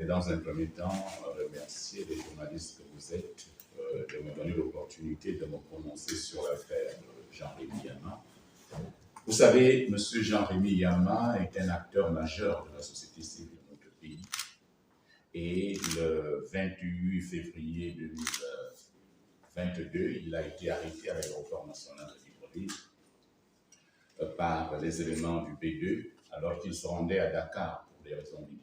et dans un premier temps, remercier les journalistes que vous êtes de me donner l'opportunité de me prononcer sur l'affaire Jean-Rémy Yama. Vous savez, M. Jean-Rémy Yama est un acteur majeur de la société civile de notre pays. Et le 28 février 2022, il a été arrêté à l'aéroport national de Libreville par les éléments du P2 alors qu'il se rendait à Dakar pour des raisons médicales.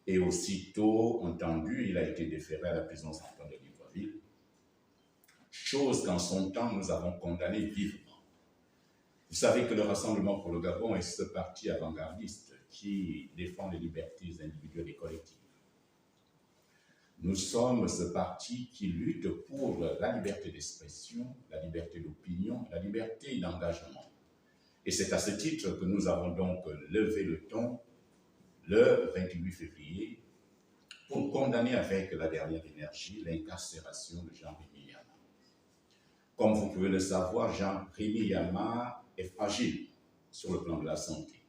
Et aussitôt entendu, il a été déféré à la prison centrale de Libreville, chose qu'en son temps nous avons condamné vivement. Vous savez que le Rassemblement pour le Gabon est ce parti avant-gardiste qui défend les libertés individuelles et collectives. Nous sommes ce parti qui lutte pour la liberté d'expression, la liberté d'opinion, la liberté d'engagement. Et c'est à ce titre que nous avons donc levé le ton le 28 février pour condamner avec la dernière énergie l'incarcération de Jean-Rémy Yama. Comme vous pouvez le savoir, Jean-Rémy Yama est fragile sur le plan de la santé.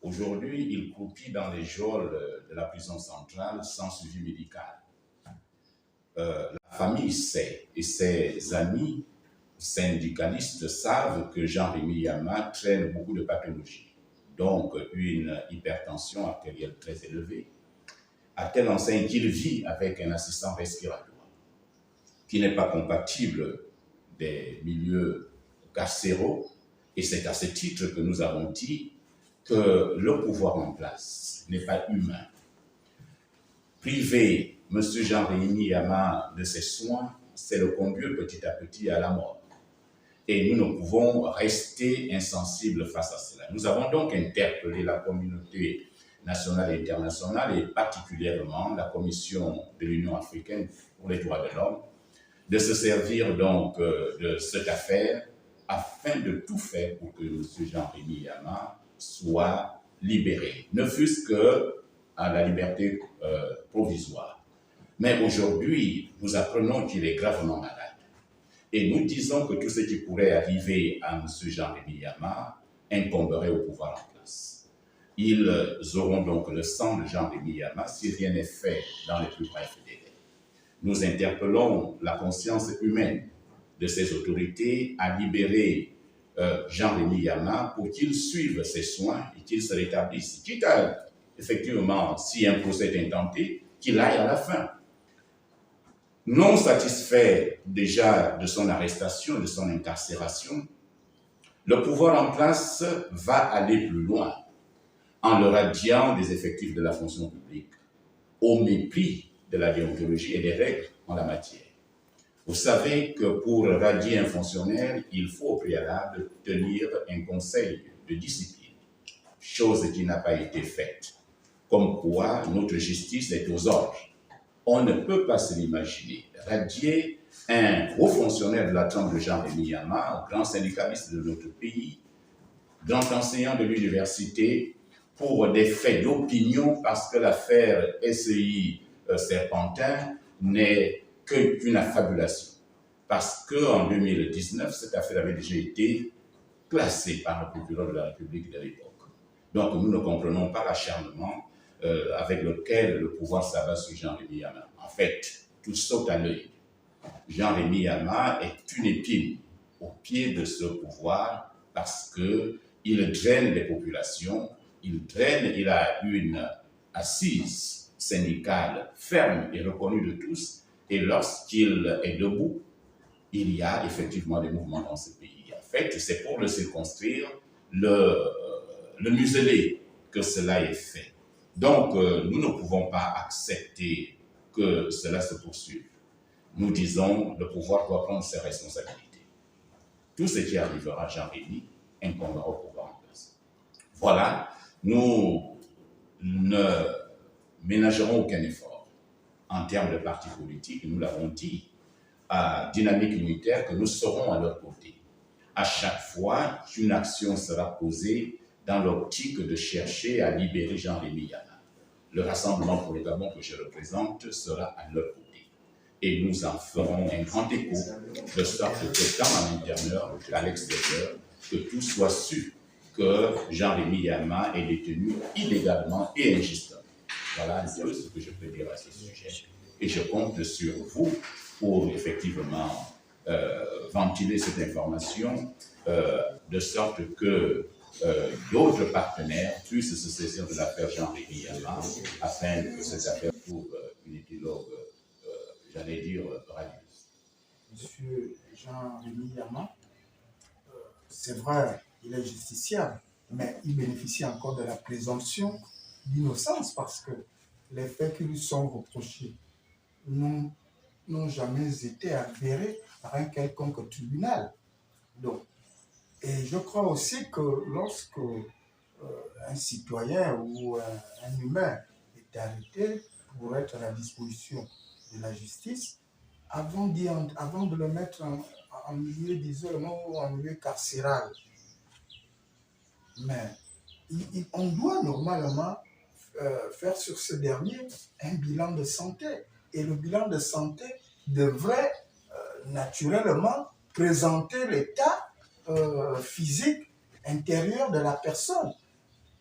Aujourd'hui, il croupit dans les geôles de la prison centrale sans suivi médical. La famille sait et ses amis syndicalistes savent que Jean-Rémy Yama traîne beaucoup de pathologies, donc une hypertension artérielle très élevée, à telle enseigne qu'il vit avec un assistant respiratoire qui n'est pas compatible des milieux carcéraux, et c'est à ce titre que nous avons dit que le pouvoir en place n'est pas humain. Priver M. Jean-Rémy Yama de ses soins, c'est le conduire petit à petit à la mort. Et nous ne pouvons rester insensibles face à cela. Nous avons donc interpellé la communauté nationale et internationale, et particulièrement la Commission de l'Union africaine pour les droits de l'homme, de se servir donc de cette affaire afin de tout faire pour que M. Jean-Rémy Yama soit libéré, ne fût-ce qu'à la liberté provisoire. Mais aujourd'hui, nous apprenons qu'il est gravement malade. Et nous disons que tout ce qui pourrait arriver à M. Jean-Rémy Yama incomberait au pouvoir en place. Ils auront donc le sang de Jean-Rémy Yama si rien n'est fait dans les plus brefs délais. Nous interpellons la conscience humaine de ces autorités à libérer Jean-Rémy Yama pour qu'il suive ses soins et qu'il se rétablisse. Quitte à, effectivement, si un procès est intenté, qu'il aille à la fin. Non satisfait déjà de son arrestation, de son incarcération, le pouvoir en place va aller plus loin en le radiant des effectifs de la fonction publique, au mépris de la déontologie et des règles en la matière. Vous savez que pour radier un fonctionnaire, il faut au préalable tenir un conseil de discipline, chose qui n'a pas été faite. Comme quoi, notre justice est aux orges. On ne peut pas se l'imaginer. Radier un haut fonctionnaire de la trempe de Jean-Rémy Yama, grand syndicaliste de notre pays, grand enseignant de l'université, pour des faits d'opinion, parce que l'affaire SEI Serpentin n'est qu'une affabulation. Parce qu'en 2019, cette affaire avait déjà été classée par le procureur de la République de l'époque. Donc nous ne comprenons pas l'acharnement avec lequel le pouvoir s'abat sur Jean-Rémy Yama. En fait, tout saute à l'œil. Jean-Rémy Yama est une épine au pied de ce pouvoir parce qu'il draine les populations, il a une assise syndicale ferme et reconnue de tous, et lorsqu'il est debout, il y a effectivement des mouvements dans ce pays. En fait, c'est pour le circonscrire, le museler que cela est fait. Donc, nous ne pouvons pas accepter que cela se poursuive. Nous disons, le pouvoir doit prendre ses responsabilités. Tout ce qui arrivera à Jean-Rémy incombera au pouvoir en place. Voilà, nous ne ménagerons aucun effort en termes de partis politiques, nous l'avons dit, à Dynamique Unitaire, que nous serons à leur côté. À chaque fois qu'une action sera posée dans l'optique de chercher à libérer Jean-Rémy Yama, le Rassemblement pour le Gabon que je représente sera à leur côté. Et nous en ferons un grand écho, de sorte que tant à l'intérieur qu'à l'extérieur, que tout soit su que Jean-Rémy Yama est détenu illégalement et injustement. un peu ce que je peux dire à ce sujet. Et je compte sur vous pour effectivement ventiler cette information de sorte que d'autres partenaires puissent se saisir de l'affaire Jean-Rémy Yama afin que cette affaire trouve une épilogue, j'allais dire, radieuse. Monsieur Jean-Rémy Yama, c'est vrai, il est justiciable, mais il bénéficie encore de la présomption d'innocence parce que les faits qui lui sont reprochés n'ont jamais été avérés par un quelconque tribunal. Donc, et je crois aussi que lorsque un citoyen ou un humain est arrêté pour être à la disposition de la justice, avant de le mettre en milieu d'isolement ou en milieu carcéral, mais on doit normalement faire sur ce dernier un bilan de santé. Et le bilan de santé devrait naturellement présenter l'état physique intérieur de la personne.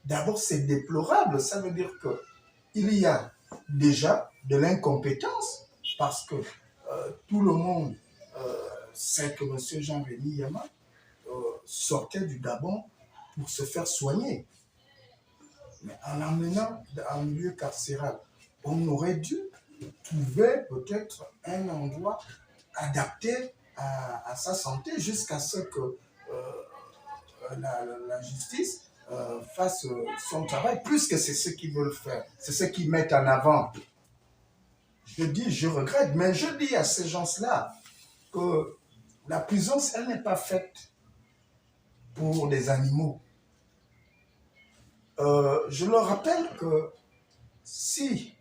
D'abord, c'est déplorable. Ça veut dire qu'il y a déjà de l'incompétence parce que tout le monde sait que M. Jean-Rémy Yama sortait du Gabon pour se faire soigner. Mais en l'emmenant en milieu carcéral, on aurait dû trouver peut-être un endroit adapté à sa santé jusqu'à ce que la justice fasse son travail, puisque c'est ce qu'ils veulent faire, c'est ce qu'ils mettent en avant. Je regrette, mais je dis à ces gens-là que la prison, elle n'est pas faite pour des animaux. Je leur rappelle que si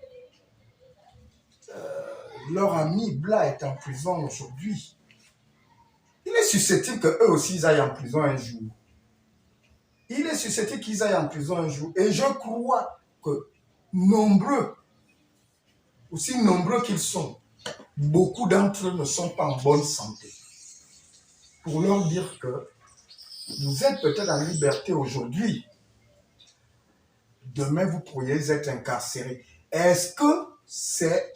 leur ami Bla est en prison aujourd'hui, il est susceptible qu'eux aussi ils aillent en prison un jour. Il est susceptible qu'ils aillent en prison un jour. Et je crois que nombreux, aussi nombreux qu'ils sont, beaucoup d'entre eux ne sont pas en bonne santé. Pour leur dire que vous êtes peut-être en liberté aujourd'hui, demain vous pourriez être incarcéré. Est-ce que c'est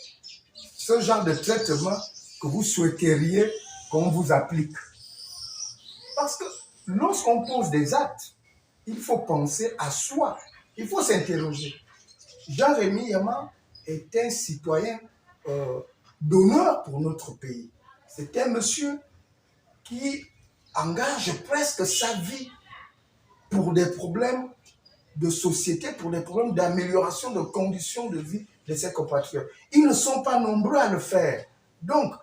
ce genre de traitement que vous souhaiteriez qu'on vous applique? Parce que lorsqu'on pose des actes, il faut penser à soi. Il faut s'interroger. Jean-Rémy Yama est un citoyen d'honneur pour notre pays. C'est un monsieur qui engage presque sa vie pour des problèmes de société, pour des problèmes d'amélioration de conditions de vie de ses compatriotes. Ils ne sont pas nombreux à le faire. Donc,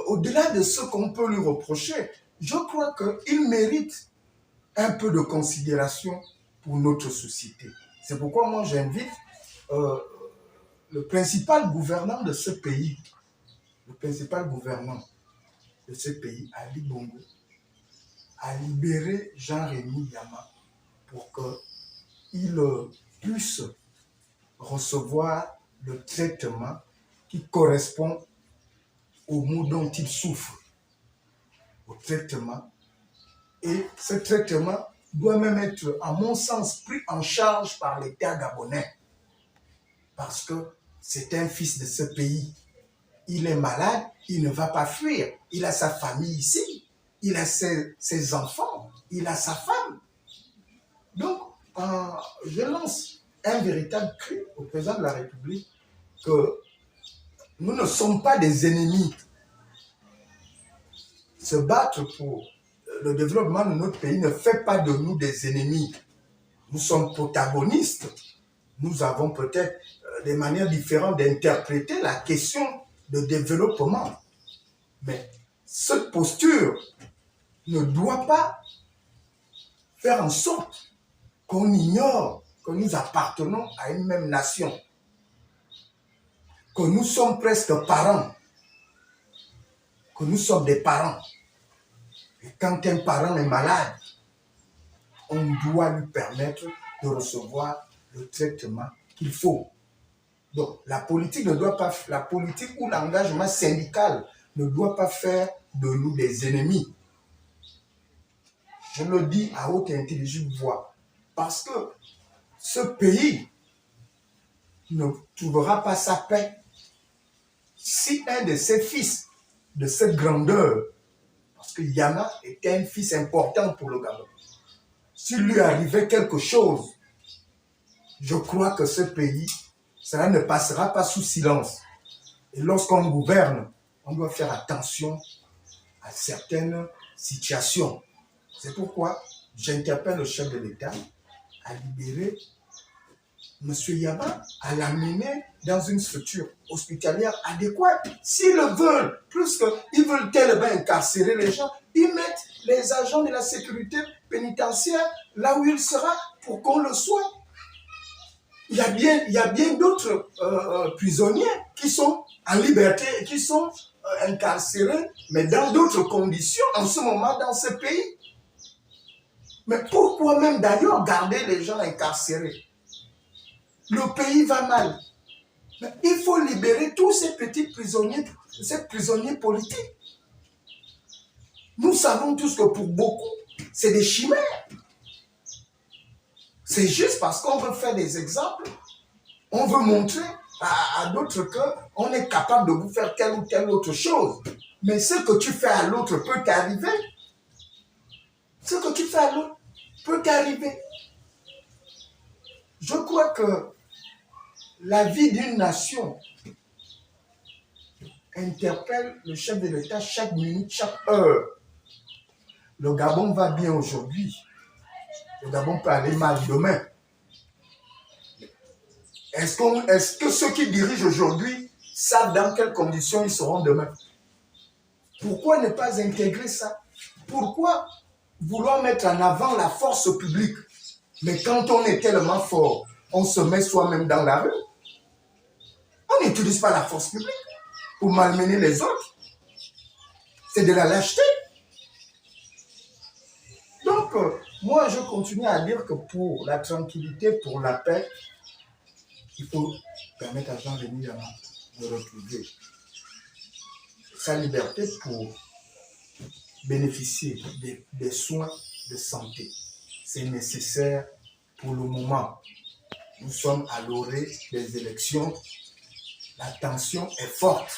au-delà de ce qu'on peut lui reprocher, je crois qu'il mérite un peu de considération pour notre société. C'est pourquoi moi j'invite le principal gouvernant de ce pays, Ali Bongo, à libérer Jean-Rémy Yama pour qu'il puisse recevoir le traitement qui correspond au maux dont il souffre, au traitement. Et ce traitement doit même être, à mon sens, pris en charge par l'État gabonais. Parce que c'est un fils de ce pays. Il est malade, il ne va pas fuir. Il a sa famille ici, il a ses enfants, il a sa femme. Donc, je lance un véritable cri au président de la République que nous ne sommes pas des ennemis. Se battre pour le développement de notre pays ne fait pas de nous des ennemis. Nous sommes protagonistes. Nous avons peut-être des manières différentes d'interpréter la question de développement. Mais cette posture ne doit pas faire en sorte qu'on ignore que nous appartenons à une même nation, que nous sommes presque parents, que nous sommes des parents. Et quand un parent est malade, on doit lui permettre de recevoir le traitement qu'il faut. Donc, la politique ou l'engagement syndical ne doit pas faire de nous des ennemis. Je le dis à haute intelligible voix, parce que ce pays ne trouvera pas sa paix si un de ses fils de cette grandeur, parce que Yama était un fils important pour le Gabon, s'il lui arrivait quelque chose, je crois que ce pays, cela ne passera pas sous silence. Et lorsqu'on gouverne, on doit faire attention à certaines situations. C'est pourquoi j'interpelle le chef de l'État à libérer M. Yama, à l'amener dans une structure hospitalière adéquate. S'ils le veulent, plus qu'ils veulent tellement incarcérer les gens, ils mettent les agents de la sécurité pénitentiaire là où il sera pour qu'on le soigne. Il y a bien d'autres prisonniers qui sont en liberté et qui sont incarcérés, mais dans d'autres conditions en ce moment dans ce pays. Mais pourquoi même d'ailleurs garder les gens incarcérés? Le pays va mal. Mais il faut libérer tous ces petits prisonniers, ces prisonniers politiques. Nous savons tous que pour beaucoup, c'est des chimères. C'est juste parce qu'on veut faire des exemples, on veut montrer à d'autres qu'on est capable de vous faire telle ou telle autre chose. Mais ce que tu fais à l'autre peut t'arriver. Ce que tu fais à l'autre peut t'arriver. Je crois que la vie d'une nation interpelle le chef de l'État chaque minute, chaque heure. Le Gabon va bien aujourd'hui. Le Gabon peut aller mal demain. Est-ce que ceux qui dirigent aujourd'hui savent dans quelles conditions ils seront demain? Pourquoi ne pas intégrer ça? Pourquoi vouloir mettre en avant la force publique? Mais quand on est tellement fort, on se met soi-même dans la rue. On n'utilise pas la force publique pour malmener les autres. C'est de la lâcheté. Donc, moi, je continue à dire que pour la tranquillité, pour la paix, il faut permettre à Jean-Denis Yama de retrouver sa liberté pour bénéficier des soins de santé. C'est nécessaire pour le moment. Nous sommes à l'orée des élections. La tension est forte.